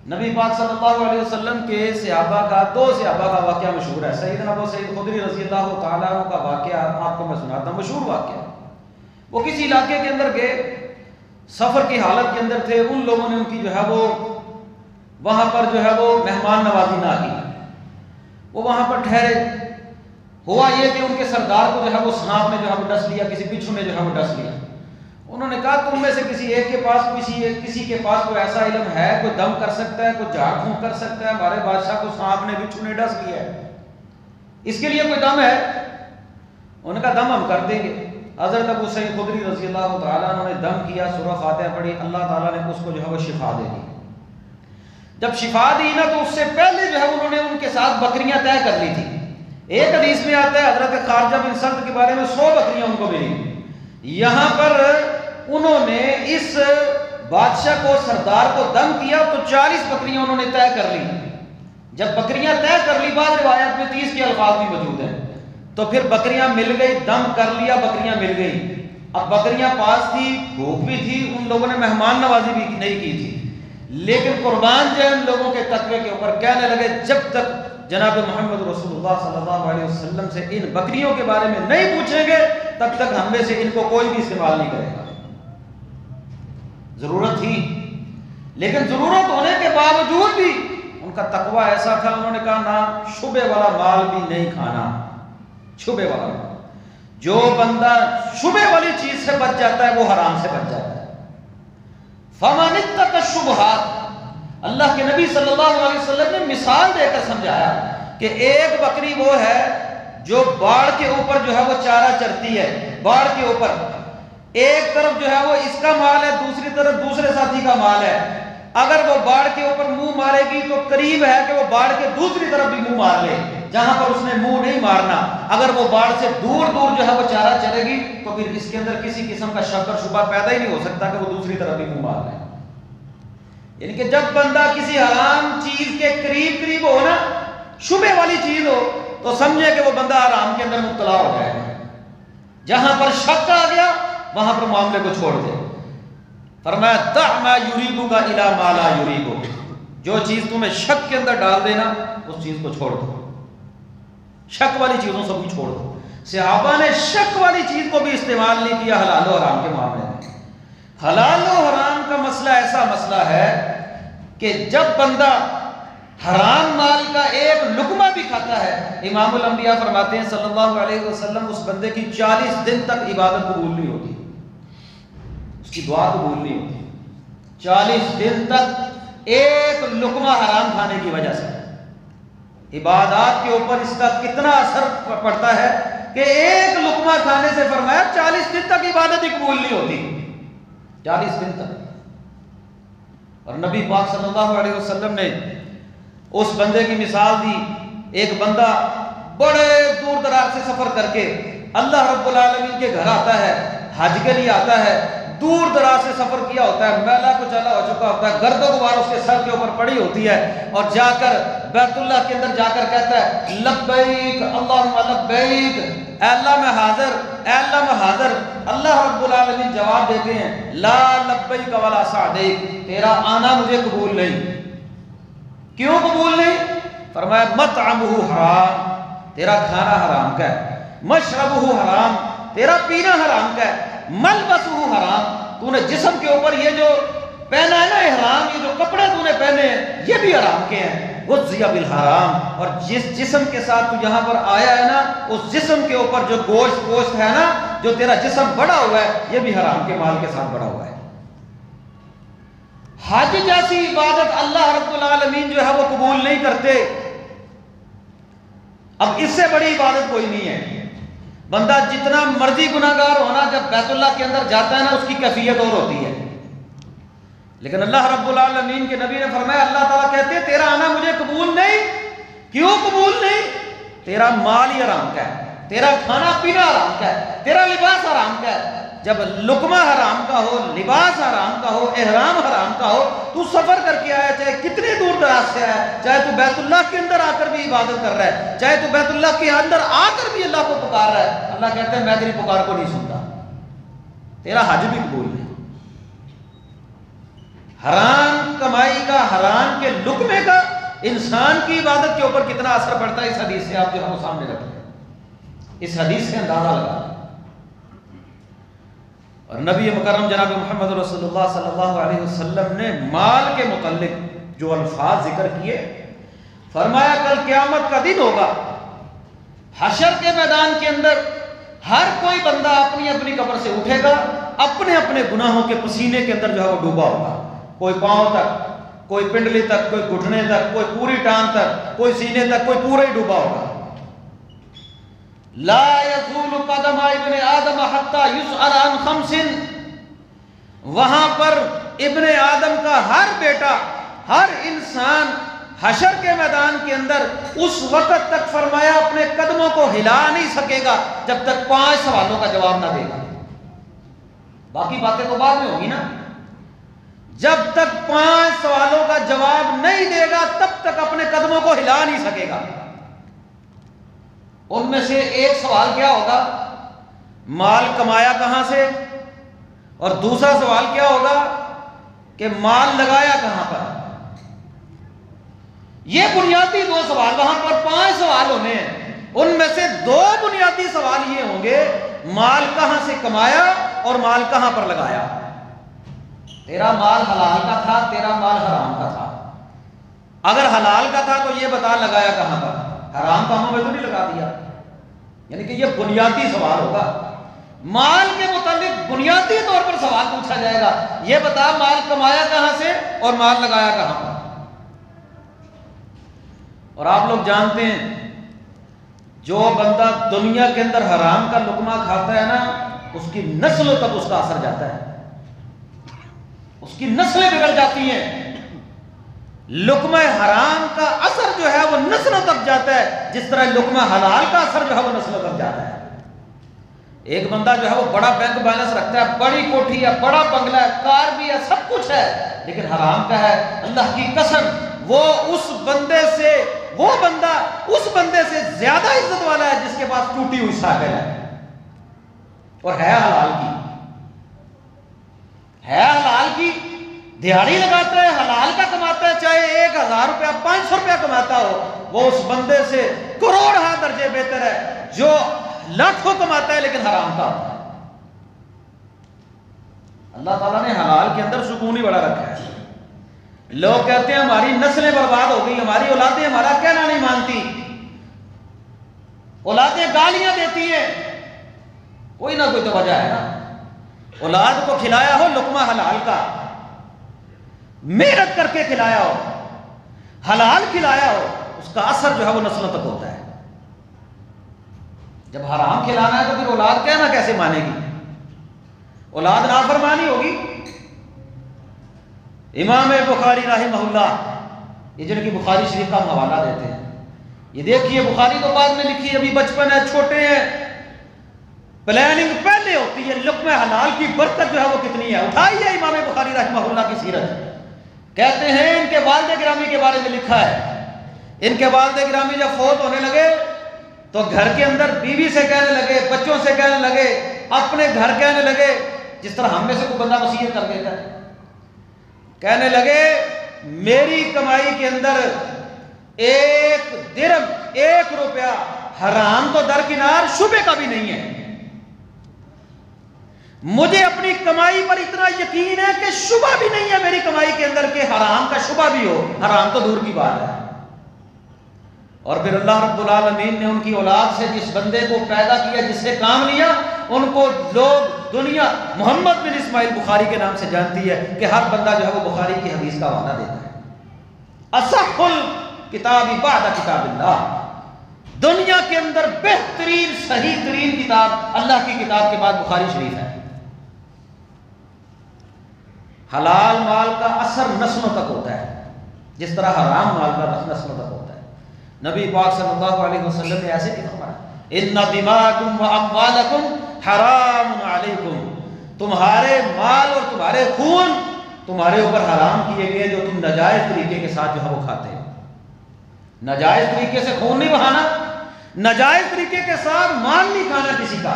نبی پاک صلی اللہ علیہ وسلم کے صحابہ کا، دو صحابہ کا واقعہ مشہور ہے۔ سیدنا ابو سعید خدری رضی اللہ تعالیٰ عنہ کا واقعہ آپ کو میں سناتا ہوں، مشہور واقعہ۔ وہ کسی علاقے کے اندر گئے، سفر کی حالت کے اندر تھے، ان لوگوں نے ان کی جو ہے وہ وہاں پر جو ہے وہ مہمان نوازی نہ کی، وہ وہاں پر ٹھہرے۔ ہوا یہ کہ ان کے سردار کو جو ہے وہ سانپ نے جو ہے وہ ڈس لیا، کسی بچھو نے جو ہے وہ ڈس لیا۔ انہوں نے کہا تم میں سے کسی ایک کے پاس کسی کے پاس کوئی ایسا علم ہے، کوئی دم کر سکتا ہے، کوئی جھاڑ پھونک کر سکتا ہے، ہمارے بادشاہ کو سانپ نے بچھو نے ڈس لیا ہے، اس کے لیے کوئی دم ہے؟ انہوں نے کہا دم ہم کر دیں گے۔ حضرت ابو سعید خدری رضی اللہ تعالیٰ عنہ نے دم کیا، سورہ فاتحہ پڑھی، اللہ تعالیٰ نے اس کو جو ہے وہ شفا دے دی۔ جب شفا دی نا تو اس سے پہلے جو ہے انہوں نے ان کے ساتھ بکریاں طے کر لی تھی۔ ایک حدیث میں آتا ہے حضرت خارجہ بن سلط کے بارے میں 100 بکریاں ان کو ملی۔ یہاں پر انہوں نے اس بادشاہ کو، سردار کو دم کیا تو 40 بکریاں انہوں نے طے کر لی۔ جب بکریاں طے کر لی، بعض روایات میں 30 کے الفاظ بھی موجود ہیں، تو پھر بکریاں مل گئی، دم کر لیا، بکریاں مل گئی۔ اب بکریاں پاس تھی، بھوک بھی تھی، ان لوگوں نے مہمان نوازی بھی نہیں کی تھی، لیکن قربان جو ہے ان لوگوں کے تقوی کے اوپر کہنے لگے جب تک جناب محمد رسول اللہ صلی اللہ علیہ وسلم سے ان بکریوں کے بارے میں نہیں پوچھیں گے تب تک ہم میں سے ان کو کوئی بھی استعمال نہیں کرے گا۔ ضرورت تھی، لیکن ضرورت ہونے کے باوجود بھی ان کا تقوی ایسا تھا، انہوں نے کہا نہ شبے والا مال بھی نہیں کھانا۔ شبے والا مال، جو بندہ شبے والی چیز سے بچ جاتا ہے وہ حرام سے بچ جاتا ہے۔ فَمَنِ اتَّقَ الشُّبُہَاتِ، اللہ کے نبی صلی اللہ علیہ وسلم نے مثال دے کر سمجھایا کہ ایک بکری وہ ہے جو باڑ کے اوپر جو ہے وہ چارہ چرتی ہے، باڑ کے اوپر ایک طرف جو ہے وہ اس کا مال ہے، دوسری طرف دوسرے ساتھی کا مال ہے۔ اگر وہ باڑ کے اوپر منہ مارے گی تو قریب ہے کہ وہ باڑ کے دوسری طرف بھی منہ مار لے، جہاں پر اس نے منہ نہیں مارنا۔ اگر وہ باڑ سے دور دور جو ہے وہ چارہ چلے گی تو پھر اس کے اندر کسی قسم کا شک اور شبہ پیدا ہی نہیں ہو سکتا کہ وہ دوسری طرف بھی منہ مار لے۔ یعنی کہ جب بندہ کسی حرام چیز کے قریب ہو نا، شبہ والی چیز ہو، تو سمجھے کہ وہ بندہ حرام کے اندر مبتلا ہو جائے گا۔ جہاں پر شک آ گیا وہاں پر معاملے کو چھوڑ دے۔ فرمایا دع ما یریبک الی ما لا یریبک، جو چیز تمہیں شک کے اندر ڈال دینا اس چیز کو چھوڑ دو، شک والی چیزوں سے بھی چھوڑ دو۔ صحابہ نے شک والی چیز کو بھی استعمال نہیں کیا حلال و حرام کے معاملے میں۔ حلال و حرام کا مسئلہ ایسا مسئلہ ہے کہ جب بندہ حرام مال کا ایک لقمہ بھی کھاتا ہے، امام الانبیاء فرماتے ہیں صلی اللہ علیہ وسلم اس بندے کی 40 دن تک عبادت قبول نہیں ہوتی، اس کی دعا قبول نہیں ہوتی۔ 40 دن تک ایک لقمہ حرام کھانے کی وجہ سے عبادات کے اوپر اس کا کتنا اثر پڑتا ہے کہ ایک لقمہ کھانے سے فرمایا 40 دن تک عبادت ہی قبول نہیں ہوتی، 40 دن تک۔ اور نبی پاک صلی اللہ علیہ وسلم نے اس بندے کی مثال دی، ایک بندہ بڑے دور دراز سے سفر کر کے اللہ رب العالمین کے گھر آتا ہے، حج کے لیے آتا ہے، دور دراز سے سفر کیا ہوتا ہے، میلا کچیلا ہو چکا ہوتا ہے، گرد و غبار اس کے سر کے اوپر پڑی ہوتی ہے، اور جا کر بیت اللہ کے اندر جا کر کہتا ہے لبیک اللہم لبیک، اے اللہ میں حاضر، اے اللہ میں حاضر۔ اللہ رب العالمین جواب دیتے ہیں لا لبیک ولا سعدیک، تیرا آنا مجھے قبول نہیں۔ کیوں قبول نہیں؟ فرمایا مطعمہ حرام، تیرا کھانا حرام کا ہے، مشربہ حرام، تیرا پینا حرام کا ہے، ملبسہ حرام، تو نے جسم کے اوپر یہ جو پہنا ہے نا احرام، یہ جو کپڑے تو نے پہنے ہیں یہ بھی حرام کے ہیں، غذی بالحرام، اور جس جسم کے ساتھ تو یہاں پر آیا ہے نا اس جسم کے اوپر جو گوشت ہے نا، جو تیرا جسم بڑا ہوا ہے یہ بھی حرام کے مال کے ساتھ بڑا ہوا ہے۔ حج جیسی عبادت اللہ رب العالمین جو ہے وہ قبول نہیں کرتے۔ اب اس سے بڑی عبادت کوئی نہیں ہے۔ بندہ جتنا مرضی گناہگار ہونا، جب بیت اللہ کے اندر جاتا ہے نا اس کی کیفیت اور ہوتی ہے، لیکن اللہ رب العالمین کے نبی نے فرمایا اللہ تعالیٰ کہتے ہیں تیرا آنا مجھے قبول نہیں۔ کیوں قبول نہیں؟ تیرا مال ہی حرام کا ہے، تیرا کھانا پینا حرام کا ہے، تیرا لباس حرام کا ہے۔ جب لقمہ حرام کا ہو، لباس حرام کا ہو، احرام حرام کا ہو، تو سفر کر کے آیا، چاہے کتنے دور دراز سے آیا، چاہے تو بیت اللہ کے اندر آ کر بھی عبادت کر رہا ہے، چاہے تو بیت اللہ کے اندر آ کر بھی اللہ کو پکار رہا ہے، اللہ کہتے ہیں میں تیری پکار کو نہیں سنتا، تیرا حج بھی قبول نہیں۔ حرام کمائی کا، حرام کے لقمے کا انسان کی عبادت کے اوپر کتنا اثر پڑتا ہے، اس حدیث سے آپ جو ہے وہ سامنے رکھیں، اس حدیث سے اندازہ لگا۔ اور نبی مکرم جناب محمد رسول اللہ صلی اللہ علیہ وسلم نے مال کے متعلق جو الفاظ ذکر کیے، فرمایا کل قیامت کا دن ہوگا، حشر کے میدان کے اندر ہر کوئی بندہ اپنی اپنی قبر سے اٹھے گا، اپنے اپنے گناہوں کے پسینے کے اندر جو ہے وہ ڈوبا ہوگا، کوئی پاؤں تک، کوئی پنڈلی تک، کوئی گھٹنے تک، کوئی پوری ٹانگ تک، کوئی سینے تک، کوئی پورا ہی ڈوبا ہوگا۔ لا یزول قدم ابن آدم حتی یسأل عن خمس، وہاں پر ابن آدم کا ہر بیٹا، ہر انسان حشر کے میدان کے اندر اس وقت تک فرمایا اپنے قدموں کو ہلا نہیں سکے گا جب تک 5 سوالوں کا جواب نہ دے گا۔ باقی باتیں تو بعد میں ہوگی نا، جب تک 5 سوالوں کا جواب نہیں دے گا تب تک اپنے قدموں کو ہلا نہیں سکے گا۔ ان میں سے ایک سوال کیا ہوگا، مال کمایا کہاں سے، اور دوسرا سوال کیا ہوگا کہ مال لگایا کہاں پر۔ یہ بنیادی 2 سوال، وہاں پر 5 سوال ہونے ہیں، ان میں سے 2 بنیادی سوال یہ ہوں گے، مال کہاں سے کمایا اور مال کہاں پر لگایا۔ تیرا مال حلال کا تھا، تیرا مال حرام کا تھا، اگر حلال کا تھا تو یہ بتا لگایا کہاں پر، حرام کاموں میں تو نہیں لگا دیا۔ یعنی کہ یہ بنیادی سوال ہوگا، مال کے متعلق بنیادی طور پر سوال پوچھا جائے گا، یہ بتا مال کمایا کہاں سے اور مال لگایا کہاں پر۔ اور آپ لوگ جانتے ہیں جو بندہ دنیا کے اندر حرام کا لقمہ کھاتا ہے نا، اس کی نسلوں تک اس کا اثر جاتا ہے، اس کی نسلیں بگڑ جاتی ہیں۔ لقمہ حرام کا اثر جو ہے وہ نسلوں تک جاتا ہے، جس طرح لقمہ حلال کا اثر جو ہے وہ نسلوں تک جاتا ہے۔ ایک بندہ جو ہے وہ بڑا بینک بیلنس رکھتا ہے، بڑی کوٹھی ہے، بڑا بنگلہ ہے، کار بھی ہے، سب کچھ ہے، لیکن حرام کا ہے، اللہ کی قسم وہ بندہ اس بندے سے زیادہ عزت والا ہے جس کے پاس ٹوٹی ہوئی ساکل ہے اور ہے حلال کی، دیہڑی لگاتا ہے، حلال کا کماتا ہے، چاہے 1000 روپیہ 500 روپیہ کماتا ہو، وہ اس بندے سے کروڑ درجے بہتر ہے جو لاکھوں کماتا ہے لیکن حرام کا ہوتا ہے۔ اللہ تعالیٰ نے حلال کے اندر سکون ہی بڑا رکھا ہے۔ لوگ کہتے ہیں ہماری نسلیں برباد ہو گئی، ہماری اولادیں ہمارا کہنا نہیں مانتی، اولادیں گالیاں دیتی ہیں، کوئی نہ کوئی تو وجہ ہے نا۔ اولاد کو کھلایا ہو لقمہ حلال کا، محنت کر کے کھلایا ہو، حلال کھلایا ہو، اس کا اثر جو ہے وہ نسلوں تک ہوتا ہے۔ جب حرام کھلانا ہے تو پھر اولاد کہنا کیسے مانے گی، اولاد نافرمانی ہوگی۔ امام بخاری رحمہ اللہ، یہ جن کی بخاری شریف کا ہم حوالہ دیتے ہیں، یہ دیکھیے بخاری تو بعد میں لکھی، ابھی بچپن ہے، چھوٹے ہیں، پلاننگ پہلے ہوتی ہے۔ لقمہ حلال کی برکت جو ہے وہ کتنی ہے، اٹھائیے امام بخاری رحمہ اللہ کی سیرت۔ کہتے ہیں ان کے والد گرامی کے بارے میں لکھا ہے، ان کے والد گرامی جب فوت ہونے لگے تو گھر کے اندر بیوی سے کہنے لگے، بچوں سے کہنے لگے، اپنے گھر کہنے لگے، جس طرح ہم میں سے کوئی بندہ وصیت کر دیتا ہے، کہنے لگے میری کمائی کے اندر 1 درہم 1 روپیہ حرام تو درکنار شبے کا بھی نہیں ہے، مجھے اپنی کمائی پر اتنا یقین ہے کہ شبہ بھی نہیں ہے میری کمائی کے اندر کہ حرام کا شبہ بھی ہو، حرام تو دور کی بات ہے۔ اور پھر اللہ رب العالمین نے ان کی اولاد سے جس بندے کو پیدا کیا، جس سے کام لیا، ان کو لوگ دنیا محمد بن اسماعیل بخاری کے نام سے جانتی ہے کہ ہر بندہ جو ہے وہ بخاری کی حدیث کا حوالہ دیتا ہے۔ اصح الکتاب بعد کتاب اللہ، دنیا کے اندر بہترین صحیح ترین کتاب اللہ کی کتاب کے بعد بخاری شریف ہے۔ حلال مال کا اثر نسلوں تک ہوتا ہے جس طرح حرام مال کا نسلوں تک ہوتا ہے۔ نبی پاک صلی اللہ علیہ وسلم نے ایسے نہیں فرمایا، ان دماءکم واموالکم حرام علیکم، تمہارے مال اور تمہارے خون تمہارے اوپر حرام کیے گئے جو تم ناجائز طریقے کے ساتھ جو ہے وہ کھاتے ہیں۔ ناجائز طریقے سے خون نہیں بہانا، ناجائز طریقے کے ساتھ مال نہیں کھانا کسی کا۔